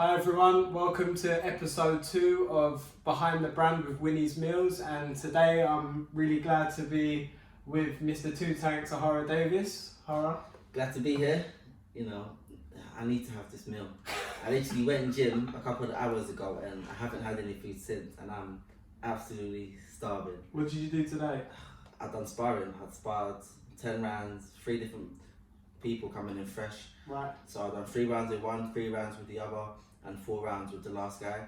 Hi everyone, welcome to episode 2 of Behind the Brand with Winnie's Meals, and today I'm really glad to be with Mr. Two Tanks Ohara Davies. Ohara. Glad to be here. You know, I need to have this meal. I literally went in gym a couple of hours ago and I haven't had any food since, and I'm absolutely starving. What did you do today? I've done sparring. I'd sparred 10 rounds, 3 different people coming in fresh. Right. So I've done 3 rounds with one, 3 rounds with the other, and 4 rounds with the last guy.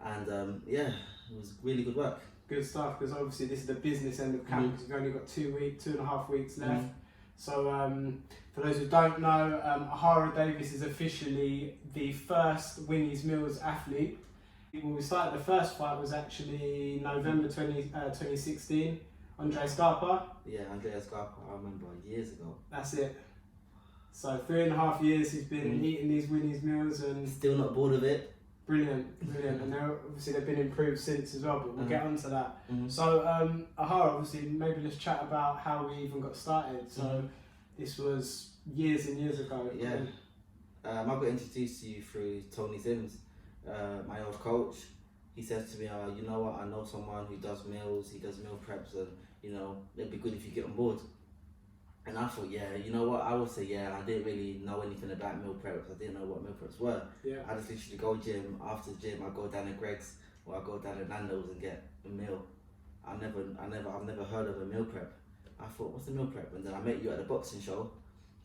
And yeah, it was really good work. Good stuff, because obviously this is the business end of camp, because you've only got 2.5 weeks left. So for those who don't know, Ohara Davies is officially the first Winnie's Meals athlete. When we started, the first fight was actually November 2016. Andre Scarpa. Yeah, Andre Scarpa, I remember years ago. That's it. So 3.5 years he's been eating these Winnie's Meals and still not bored of it. Brilliant. And obviously they've been improved since as well, but we'll get onto that. So Ohara, obviously maybe let's chat about how we even got started. So this was years and years ago. Yeah. I got introduced to you through Tony Sims, my old coach. He says to me, you know what, I know someone who does meals, he does meal preps, and you know, it'd be good if you get on board. And I thought, yeah, you know what, I would say yeah. I didn't really know anything about meal preps. I didn't know what meal preps were. Yeah. I just literally go gym, after the gym I go down to Greg's or I go down to Nando's and get a meal. I've never heard of a meal prep. I thought, what's a meal prep? And then I met you at a boxing show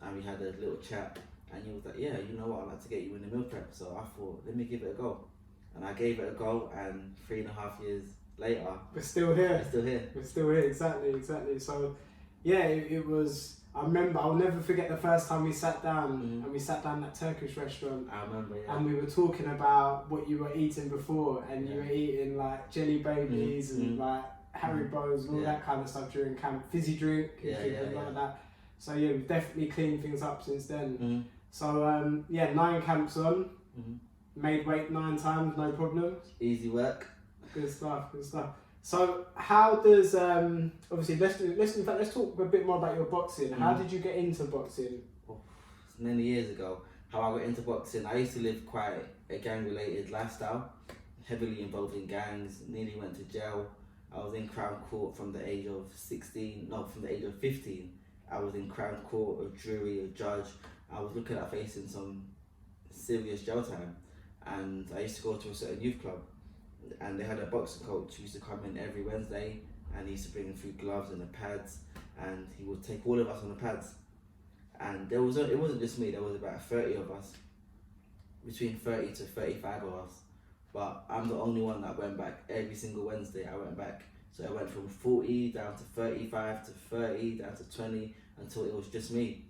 and we had a little chat and you was like, yeah, you know what, I'd like to get you in the meal prep. So I thought, let me give it a go. And I gave it a go, and 3.5 years later, we're still here. We're still here, exactly. So yeah, it was, I remember, I'll never forget the first time we sat down and we sat down at that Turkish restaurant. I remember, yeah. And we were talking about what you were eating before, and you were eating like jelly babies and like Haribos and all that kind of stuff during camp, fizzy drink, like that. So yeah, we've definitely cleaned things up since then. So 9 camps on, made weight 9 times, no problem. Easy work. Good stuff. So how does obviously let's talk a bit more about your boxing. How did you get into boxing? Many years ago, how I got into boxing. I used to live quite a gang-related lifestyle, heavily involved in gangs. Nearly went to jail. I was in Crown Court from the age of 15. I was in Crown Court, a jury, a judge. I was looking at facing some serious jail time, and I used to go to a certain youth club. And they had a boxing coach who used to come in every Wednesday, and he used to bring in food, gloves and the pads, and he would take all of us on the pads. And it wasn't just me, there was about 30 of us, between 30 to 35 of us. But I'm the only one that went back every single Wednesday. I went back. So I went from 40 down to 35 to 30 down to 20 until it was just me.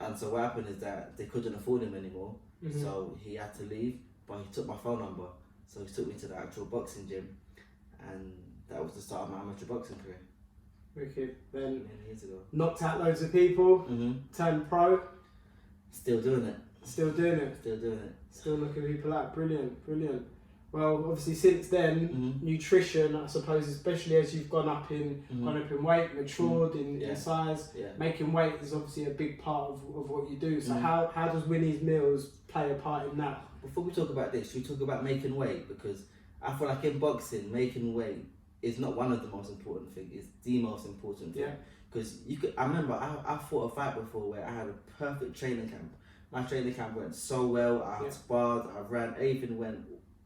And so what happened is that they couldn't afford him anymore, so he had to leave, but he took my phone number. So he took me to the actual boxing gym, and that was the start of my amateur boxing career. Wicked. Then many years ago. Knocked out loads of people, turned pro. Still doing it. Still knocking people out. Brilliant. Well, obviously since then, nutrition, I suppose, especially as you've gone up in weight, matured in size, making weight is obviously a big part of what you do. So how does Winnie's Meals play a part in that? Before we talk about this, should we talk about making weight? Because I feel like in boxing, making weight is not one of the most important things, it's the most important thing. Because I remember I fought a fight before where I had a perfect training camp. My training camp went so well, I sparred, I ran, everything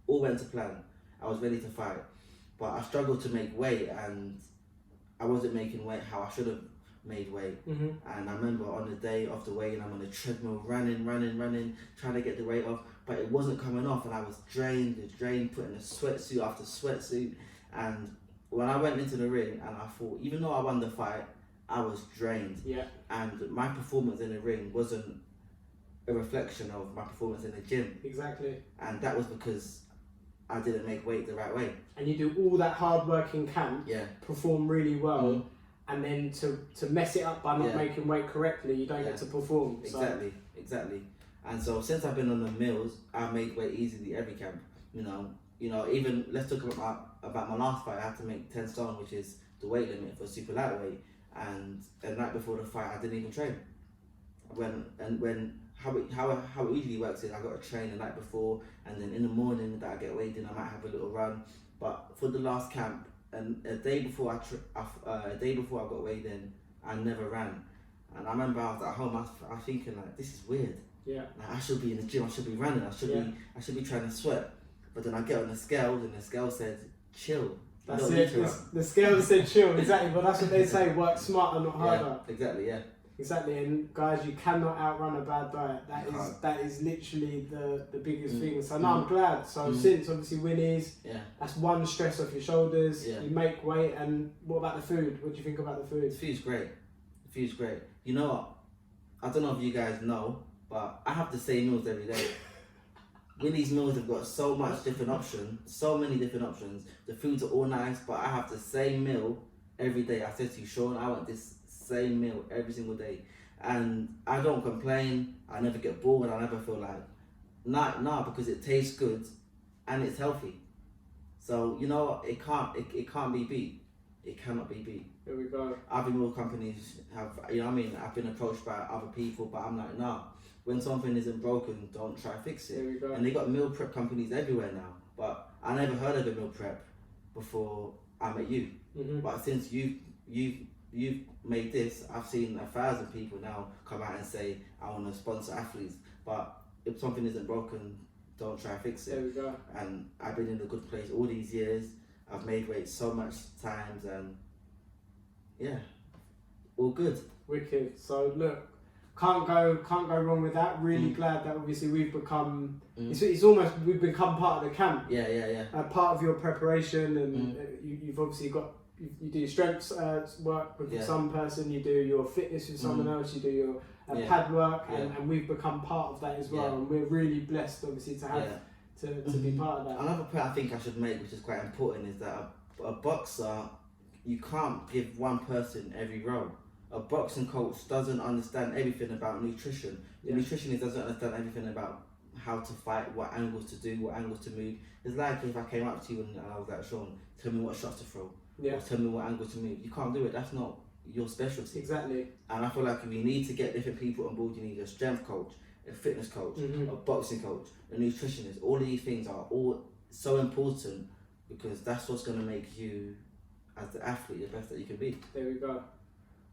all went to plan. I was ready to fight, but I struggled to make weight, and I wasn't making weight how I should have made weight. And I remember on the day of the weigh-in, I'm on the treadmill running, trying to get the weight off, but it wasn't coming off, and I was drained, putting a sweatsuit after sweatsuit. And when I went into the ring, and I thought, even though I won the fight, I was drained. And my performance in the ring wasn't a reflection of my performance in the gym. Exactly. And that was because I didn't make weight the right way. And you do all that hard work in camp, perform really well, and then to mess it up by not making weight correctly, you don't get to perform. Exactly. And so since I've been on the meals, I've made weight easily every camp. You know, even let's talk about my last fight. I had to make 10 stone, which is the weight limit for super lightweight. And the night before the fight, I didn't even train. When how it usually works is I got to train the night before, and then in the morning that I get weighed in, I might have a little run. But for the last camp, and a day before I got weighed in, I never ran. And I remember I was at home, I was thinking like, this is weird. Yeah. Like, I should be in the gym, I should be running, I should be trying to sweat. But then I get on the scales and the scale said, chill. That's it. The scale said chill, exactly. But that's what they say, work smarter, not harder. Yeah, exactly, yeah. Exactly, and guys, you cannot outrun a bad diet. That is literally the biggest thing. So now I'm glad. So since obviously Winnie's, that's one stress off your shoulders. You make weight, and what about the food? What do you think about the food? The food's great. The food's great. You know what? I don't know if you guys know, but I have the same meals every day. Winnie's meals have got so much different options, so many different options. The foods are all nice, but I have the same meal every day. I said to you, Shaun, I want this same meal every single day, and I don't complain. I never get bored. I never feel like nah, because it tastes good and it's healthy. So you know it can't be beat. It cannot be beat. There we go. Other meal companies have, you know what I mean, I've been approached by other people, but I'm like, nah, when something isn't broken, don't try fix it. There we go. And they got meal prep companies everywhere now, but I never heard of a meal prep before I met you. But since you've made this, I've seen 1,000 people now come out and say, I want to sponsor athletes, but if something isn't broken, don't try to fix it. There we go. And I've been in a good place all these years. I've made weight so much times, and yeah, all good. Wicked. So look, can't go wrong with that. Really glad that obviously we've become. It's almost we've become part of the camp. Yeah. Part of your preparation, and you've obviously got. You do your strengths work with some person, you do your fitness with someone else, you do your pad work, and we've become part of that as well. And we're really blessed, obviously, to have to be part of that. Another point I think I should make, which is quite important, is that a boxer, you can't give one person every role. A boxing coach doesn't understand everything about nutrition. The nutritionist doesn't understand everything about how to fight, what angles to do, what angles to move. It's like if I came up to you and I was like, Shaun, tell me what shots to throw. Or tell me what angle to move. You can't do it. That's not your specialty. Exactly. And I feel like we need to get different people on board. You need a strength coach, a fitness coach, a boxing coach, a nutritionist. All of these things are all so important, because that's what's going to make you, as the athlete, the best that you can be. There we go.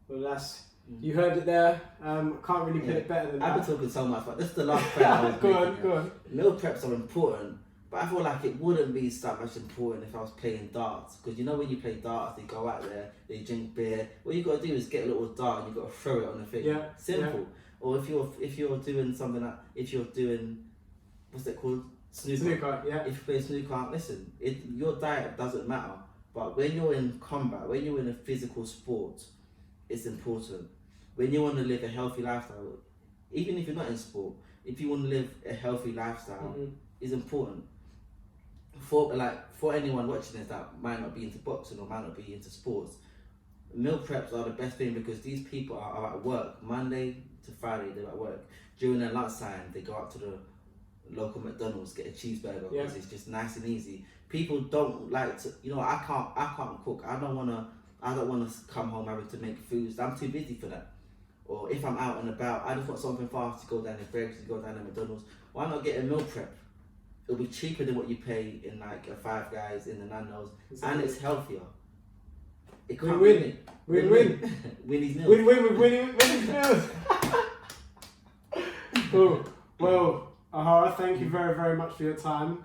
Well, that's you heard it there. Can't really put it better than that. I've been talking so much, but this is the last point I was go making. on. Meal preps are important. But I feel like it wouldn't be so much important if I was playing darts, because you know when you play darts, they go out there, they drink beer. What you got to do is get a little dart and you got to throw it on the thing. Yeah. Simple. Yeah. Or if you're doing something like, if you're doing, what's it called? Snooker. Yeah. If you play snooker, listen, your diet doesn't matter. But when you're in combat, when you're in a physical sport, it's important. When you want to live a healthy lifestyle, even if you're not in sport, if you want to live a healthy lifestyle, is important. For anyone watching this that might not be into boxing or might not be into sports, meal preps are the best thing, because these people are at work Monday to Friday. They're at work. During their lunchtime, they go up to the local McDonald's, get a cheeseburger, because it's just nice and easy. People don't like to, you know, I can't cook. I don't wanna come home having to make foods. I'm too busy for that. Or if I'm out and about, I just want something fast to go down to breakfast, to go down to McDonald's. Why not get a meal prep? It'll be cheaper than what you pay in like a Five Guys, in the Nando's, and it's healthier. It can't win. Win. Winnie's meals. Win with Winnie's meals. Cool. Well, Ohara, thank you very, very much for your time.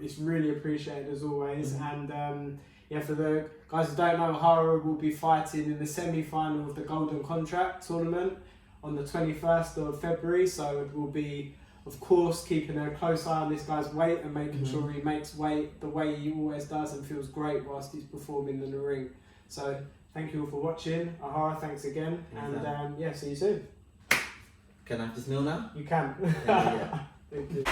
It's really appreciated as always. And for the guys who don't know, Ohara will be fighting in the semi-final of the Golden Contract tournament on the 21st of February. So it will be, of course, keeping a close eye on this guy's weight and making sure he makes weight the way he always does and feels great whilst he's performing in the ring. So thank you all for watching. Ahara, thanks again. And see you soon. Can I have this meal now? You can. Yeah. Thank you.